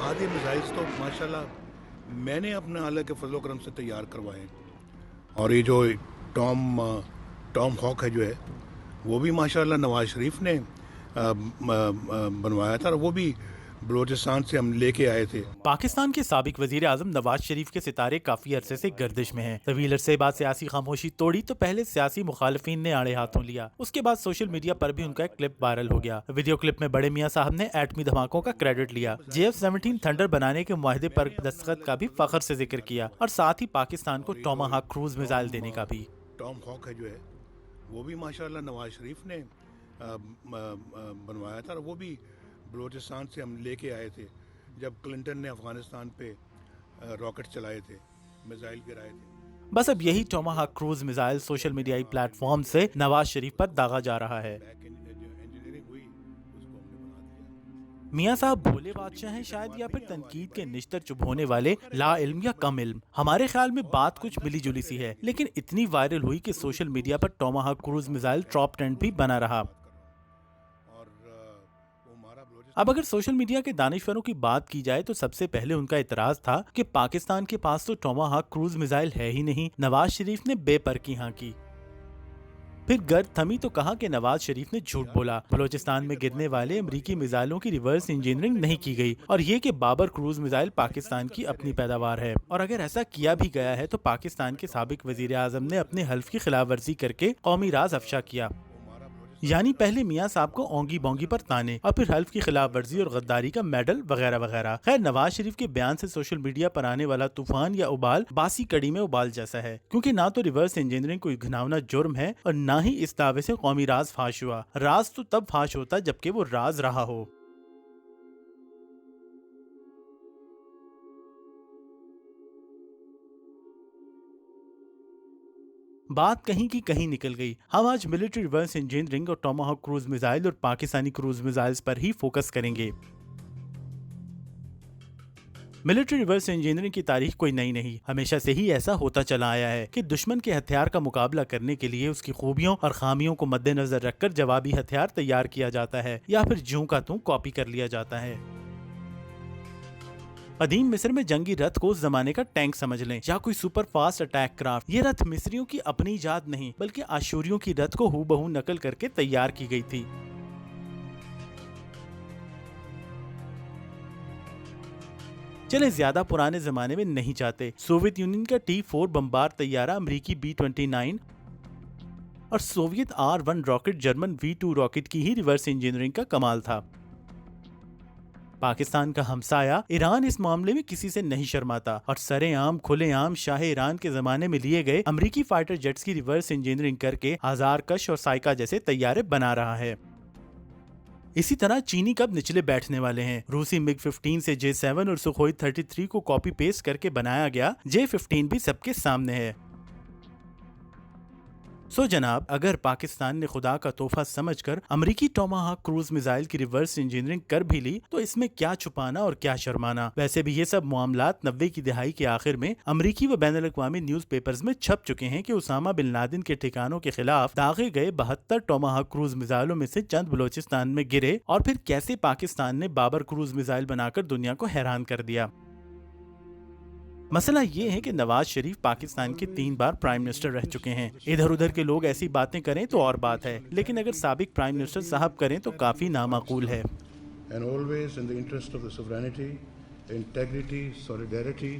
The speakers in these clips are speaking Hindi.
आधे मिसाइल्स तो माशाल्लाह मैंने अपने आला के फजलो करम से तैयार करवाए हैं। और ये जो टॉम टॉम हॉक है जो है वो भी माशाल्लाह नवाज शरीफ ने बनवाया था, और वो भी बलूचिस्तान से हम लेके आए थे। पाकिस्तान के साबिक वजीर आजम नवाज शरीफ के सितारे काफी अरसे से गर्दिश में हैं। तवील अरसे बाद सियासी खामोशी तोड़ी तो पहले सियासी मुखालिफिन ने आड़े हाथों लिया, उसके बाद सोशल मीडिया पर भी उनका एक क्लिप वायरल हो गया। वीडियो क्लिप में बड़े मियां साहब ने एटमी धमाकों का क्रेडिट लिया, JF-17 थंडर बनाने के मुआहदे पर दस्तखत का भी फख्र से जिक्र किया और साथ ही पाकिस्तान को टॉमाहाक क्रूज मिसाइल देने का भी। टॉम हॉक है जो है वो भी माशाल्लाह नवाज शरीफ ने बनवाया था, और वो भी बलूचिस्तान से हम लेके आए थे जब क्लिंटन ने अफगानिस्तान पे रॉकेट चलाए थे, मिसाइल गिराए थे। बस अब यही टॉमाहाक क्रूज मिसाइल सोशल मीडियाई प्लेटफॉर्म से नवाज शरीफ पर दागा जा रहा है। इंजीनियरिंग हुई उसको हमने बना दिया। मियाँ साहब भोले बादशाह हैं शायद, या फिर तनकीद के निश्तर चुभ होने वाले ला इल्म या कम इल्म। हमारे ख्याल में बात कुछ मिली जुली सी है, लेकिन इतनी वायरल हुई कि सोशल मीडिया पर टॉमाहाक क्रूज मिसाइल टॉप ट्रेंड भी बना रहा। अब अगर सोशल मीडिया के दानिशवरों की बात की जाए तो सबसे पहले उनका इतराज था कि पाकिस्तान के पास तो टॉमाहाक क्रूज मिसाइल है ही नहीं। नवाज शरीफ ने बेपरखी हाँ की, फिर गर्द थमी तो कहा कि नवाज शरीफ ने झूठ बोला, बलूचिस्तान में गिरने वाले अमरीकी मिसाइलों की रिवर्स इंजीनियरिंग नहीं की गई, और ये कि बाबर क्रूज मिसाइल पाकिस्तान की अपनी पैदावार है, और अगर ऐसा किया भी गया है तो पाकिस्तान के साबिक वजीर आजम ने अपने हल्फ की खिलाफ वर्जी करके कौमी राज अफशा किया। यानी पहले मियाँ साहब को ओंगी बोंगी पर ताने और फिर हल्फ की खिलाफ वर्जी और गद्दारी का मेडल वगैरह वगैरह। खैर, नवाज शरीफ के बयान से सोशल मीडिया पर आने वाला तूफान या उबाल बासी कड़ी में उबाल जैसा है, क्योंकि ना तो रिवर्स इंजीनियरिंग कोई घिनौना जुर्म है और ना ही इस दावे से कौमी राज फाश हुआ। राज तो तब फाश होता जबकि वो राज रहा हो। बात कहीं की कहीं निकल गई। हम आज मिलिट्री रिवर्स इंजीनियरिंग और टॉमाहाक क्रूज मिसाइल और पाकिस्तानी क्रूज मिसाइल्स पर ही फोकस करेंगे। मिलिट्री रिवर्स इंजीनियरिंग की तारीख कोई नई नहीं, हमेशा से ही ऐसा होता चला आया है कि दुश्मन के हथियार का मुकाबला करने के लिए उसकी खूबियों और खामियों को मद्देनजर रखकर जवाबी हथियार तैयार किया जाता है, या फिर ज्यों का त्यों कॉपी कर लिया जाता है। कदीम मिस्र में जंगी रथ को उस जमाने का टैंक समझ लें या कोई सुपर फास्ट अटैक क्राफ्ट। ये रथ मिस्रियों की अपनी इजाद नहीं बल्कि आशूरियों की रथ को हूबहू नकल करके तैयार की गई थी। चले ज्यादा पुराने जमाने में नहीं जाते। सोवियत यूनियन का T-4 बम्बार तैयारा, अमरीकी B-29 और Soviet R-1 rocket German V-2 rocket की ही रिवर्स इंजीनियरिंग का कमाल था। पाकिस्तान का हमसाया ईरान इस मामले में किसी से नहीं शर्माता और सरेआम खुलेआम शाह ईरान के जमाने में लिए गए अमरीकी फाइटर जेट्स की रिवर्स इंजीनियरिंग करके हजार कश और साइका जैसे तैयारे बना रहा है। इसी तरह चीनी कब निचले बैठने वाले हैं। रूसी MiG-15 से J-7 और सुखोई 33 को कॉपी पेस्ट करके बनाया गया J-15 भी सबके सामने है। सो जनाब, अगर पाकिस्तान ने खुदा का तोहफा समझकर अमरीकी टॉमाहाक क्रूज मिसाइल की रिवर्स इंजीनियरिंग कर भी ली तो इसमें क्या छुपाना और क्या शर्माना। वैसे भी ये सब मामलात 90 की दहाई के आखिर में अमरीकी व बैनुल अक़वामी न्यूज पेपर्स में छप चुके हैं कि उसामा बिन लादेन के ठिकानों के खिलाफ दागे गए 72 टॉमाहाक क्रूज मिसाइलों में से चंद बलूचिस्तान में गिरे, और फिर कैसे पाकिस्तान ने बाबर क्रूज मिसाइल बनाकर दुनिया को हैरान कर दिया। मसला ये है कि नवाज शरीफ पाकिस्तान के 3 बार प्राइम मिनिस्टर रह चुके हैं। इधर उधर के लोग ऐसी बातें करें तो और बात है, लेकिन अगर साबिक प्राइम मिनिस्टर साहब करें तो काफी नामाकूल है। And always in the interest of the sovereignty, integrity, solidarity,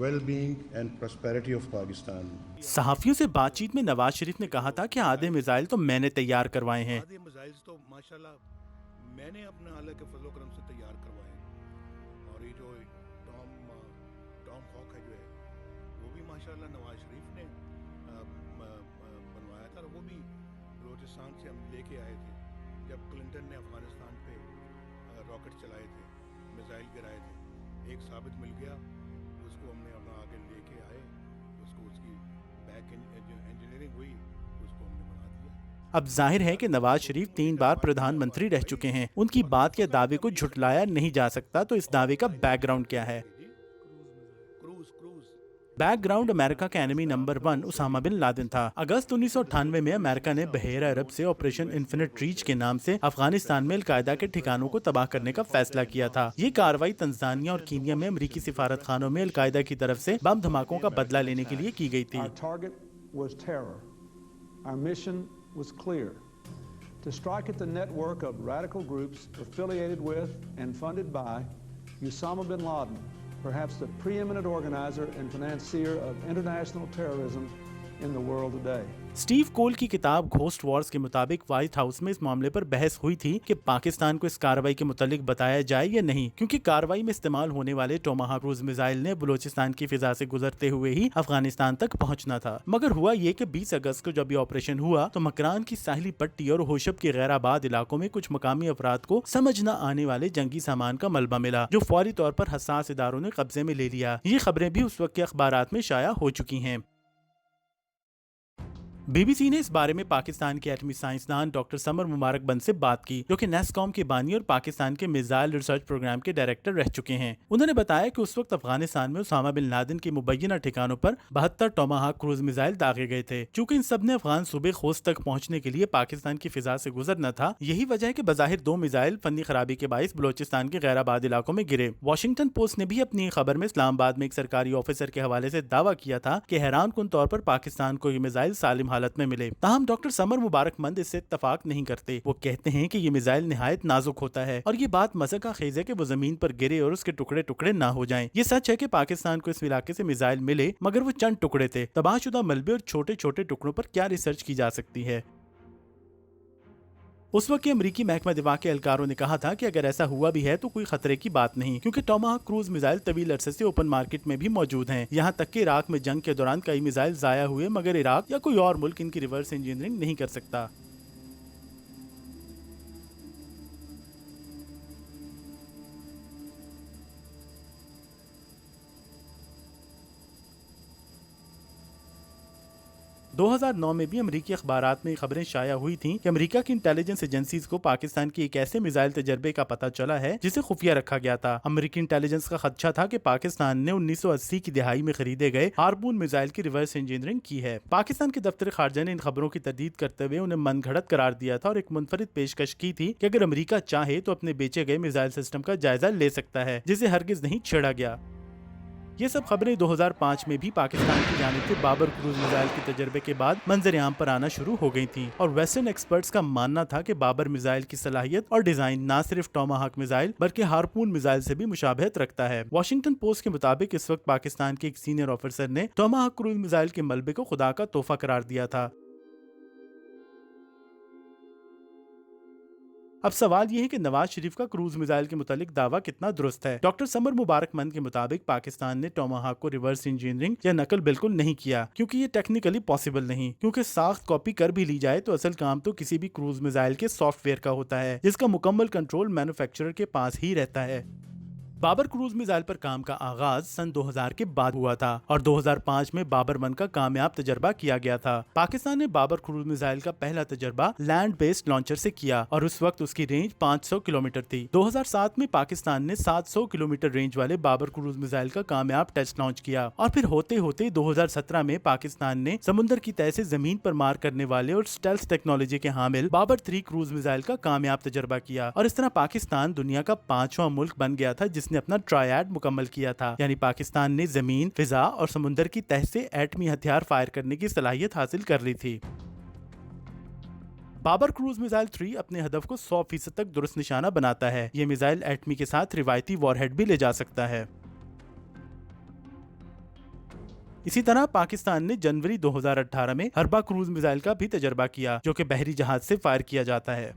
well-being and prosperity of Pakistan. सहाफियों से बातचीत में नवाज शरीफ ने कहा था कि आधे मिसाइल तो मैंने तैयार करवाए हैं। आधे मिसाइल तो माशाल्लाह मैंने अपने आला के फजलो करम से तैयार करवाए हैं। और ये जो टॉम हॉक है जो है वो भी माशाल्लाह नवाज शरीफ ने बनवाया था, और वो भी बलूचिस्तान से हम लेके आए थे जब क्लिंटन ने अफगानिस्तान पे रॉकेट चलाए थे, मिसाइल गिराए थे। एक साबित मिल गया, उसको हमने अपना आगे लेके आए, उसको उसकी बैक इंजीनियरिंग हुई, उसको हमने बना दिया। अब जाहिर है कि नवाज शरीफ 3 बार प्रधानमंत्री रह चुके हैं, उनकी बात या दावे को झुटलाया नहीं जा सकता। तो इस दावे का बैकग्राउंड क्या है? क्रूज क्रूज बैकग्राउंड अमेरिका का enemy number 1 Osama bin Laden था। अगस्त 1998 में अमेरिका ने बहेरा अरब से ऑपरेशन इन्फिनिट रीच के नाम से अफगानिस्तान में अलकायदा के ठिकानों को तबाह करने का फैसला किया था। ये कार्रवाई तंजानिया और कीनिया में अमेरिकी सिफारत खानों में अलकायदा की तरफ से बम धमाकों का बदला लेने के लिए की गई थी। Our target was terror. Our mission was clear: to strike at the network of radical groups affiliated with and funded by Osama bin Laden, perhaps the preeminent organizer and financier of international terrorism in the world today. Steve Coll की किताब घोस्ट वॉर्स के मुताबिक व्हाइट हाउस में इस मामले पर बहस हुई थी कि पाकिस्तान को इस कार्रवाई के मुतालिक बताया जाए या नहीं, क्योंकि कार्रवाई में इस्तेमाल होने वाले टोमाहाक क्रूज मिसाइल ने बलूचिस्तान की फिजा से गुजरते हुए ही अफगानिस्तान तक पहुंचना था। मगर हुआ ये कि 20 अगस्त को जब ये ऑपरेशन हुआ तो मकरान की साहिली पट्टी और होशब के गैराबाद इलाकों में कुछ मकामी अफराद को समझ न आने वाले जंगी सामान का मलबा मिला, जो फौरी तौर पर हसास इदारों ने कब्जे में ले लिया। ये खबरें भी उस वक्त के अखबारात में शाया हो चुकी हैं। बीबीसी ने इस बारे में पाकिस्तान के एटमी साइंसदान डॉक्टर समर मुबारक बंद से बात की, जो कि नेस्कॉम के बानी और पाकिस्तान के मिसाइल रिसर्च प्रोग्राम के डायरेक्टर रह चुके हैं। उन्होंने बताया कि उस वक्त अफगानिस्तान में उसामा बिन लादेन के मुबैना ठिकानों पर 72 टोमाहाक क्रूज मिसाइल दागे गए थे। चूंकि इन सब ने अफगान सूबे खोस्त तक पहुंचने के लिए पाकिस्तान की फिजा से गुजरना था, यही वजह है कि बजाहिर 2 मिसाइल फनी खराबी के बाइस बलोचिस्तान के गैराबाद इलाकों में गिरे। वॉशिंगटन पोस्ट ने भी अपनी खबर में इस्लामाबाद में एक सरकारी ऑफिसर के हवाले से दावा किया था कि हैरान कुन तौर पर पाकिस्तान को ये मिसाइल सालिम हालत में मिले। हम डॉक्टर समर मुबारकमंद इससे इत्तफाक नहीं करते। वो कहते हैं कि ये मिसाइल निहायत नाजुक होता है और ये बात मज़ा खेज है कि वो जमीन पर गिरे और उसके टुकड़े टुकड़े ना हो जाएं। ये सच है कि पाकिस्तान को इस इलाके से मिसाइल मिले, मगर वो चंद टुकड़े थे। तबाहशुदा मलबे और छोटे छोटे टुकड़ों पर क्या रिसर्च की जा सकती है। उस वक्त के अमरीकी महकमा दिफा के एहलकारों ने कहा था कि अगर ऐसा हुआ भी है तो कोई खतरे की बात नहीं, क्योंकि टोमाहाक क्रूज मिसाइल तवील अरसे से ओपन मार्केट में भी मौजूद हैं। यहाँ तक कि इराक में जंग के दौरान कई मिसाइल जाया हुए, मगर इराक या कोई और मुल्क इनकी रिवर्स इंजीनियरिंग नहीं कर सकता। – 2009 में भी अमरीकी अखबारात में खबरें शाया हुई थीं कि अमेरिका की इंटेलिजेंस एजेंसीज को पाकिस्तान के एक ऐसे मिसाइल तजर्बे का पता चला है जिसे खुफिया रखा गया था। अमरीकी इंटेलिजेंस का खदशा था कि पाकिस्तान ने 1980 की दिहाई में खरीदे गए हार्पून मिसाइल की रिवर्स इंजीनियरिंग की है। पाकिस्तान के दफ्तर खारजा ने इन खबरों की तर्दीद करते हुए उन्हें मनगढ़ंत करार दिया था और एक मुनफरिद पेशकश की थी कि अगर अमरीका चाहे तो अपने बेचे गए मिसाइल सिस्टम का जायजा ले सकता है, जिसे हरगिज नहीं छेड़ा गया। ये सब खबरें 2005 में भी पाकिस्तान की जानिब से बाबर क्रूज मिसाइल के तजर्बे के बाद मंजर-ए-आम पर आना शुरू हो गई थी और वेस्टर्न एक्सपर्ट्स का मानना था कि बाबर मिसाइल की सलाहियत और डिजाइन न सिर्फ टोमाहाक मिसाइल बल्कि हार्पून मिसाइल से भी मुशाबहत रखता है। वॉशिंगटन पोस्ट के मुताबिक इस वक्त पाकिस्तान के एक सीनियर ऑफिसर ने टोमाहाक क्रूज मिसाइल के मलबे को खुदा का तोहफा करार दिया था। अब सवाल यह है कि नवाज शरीफ का क्रूज मिसाइल के मुतालिक दावा कितना दुरुस्त है। डॉक्टर समर मुबारकमंद के मुताबिक पाकिस्तान ने टोमाहाक को रिवर्स इंजीनियरिंग या नकल बिल्कुल नहीं किया, क्योंकि ये टेक्निकली पॉसिबल नहीं, क्योंकि साख्त कॉपी कर भी ली जाए तो असल काम तो किसी भी क्रूज मिसाइल के सॉफ्टवेयर का होता है, जिसका मुकम्मल कंट्रोल मैन्युफैक्चरर के पास ही रहता है। बाबर क्रूज मिसाइल पर काम का आगाज सन 2000 के बाद हुआ था और 2005 में बाबर 1 का कामयाब तजर्बा किया गया था। पाकिस्तान ने बाबर क्रूज मिसाइल का पहला तजर्बा लैंड बेस्ड लॉन्चर से किया और उस वक्त उसकी रेंज 500 किलोमीटर थी। 2007 में पाकिस्तान ने 700 किलोमीटर रेंज वाले बाबर क्रूज मिसाइल का कामयाब टेस्ट लॉन्च किया और फिर होते होते 2017 में पाकिस्तान ने समुद्र की तह से जमीन पर मार करने वाले और स्टेल्थ टेक्नोलॉजी के हामिल बाबर 3 क्रूज मिसाइल का कामयाब तजर्बा किया और इस तरह पाकिस्तान दुनिया का 5वां मुल्क बन गया था जिसने अपना ट्रायड मुकम्मल किया था। यानी पाकिस्तान ने जमीन, फिजा और समुद्र की तह से एटमी हथियार फायर करने की सलाहियत हासिल कर ली थी। बाबर क्रूज मिसाइल 3 अपने हदफ को 100% तक दुरुस्त निशाना बनाता है। ये मिसाइल एटमी के साथ रिवायती वॉरहेड भी ले जा सकता है। इसी तरह पाकिस्तान ने जनवरी 2018 में हरबा क्रूज मिसाइल का भी तजर्बा किया, जो कि बहरी जहाज से फायर किया जाता है।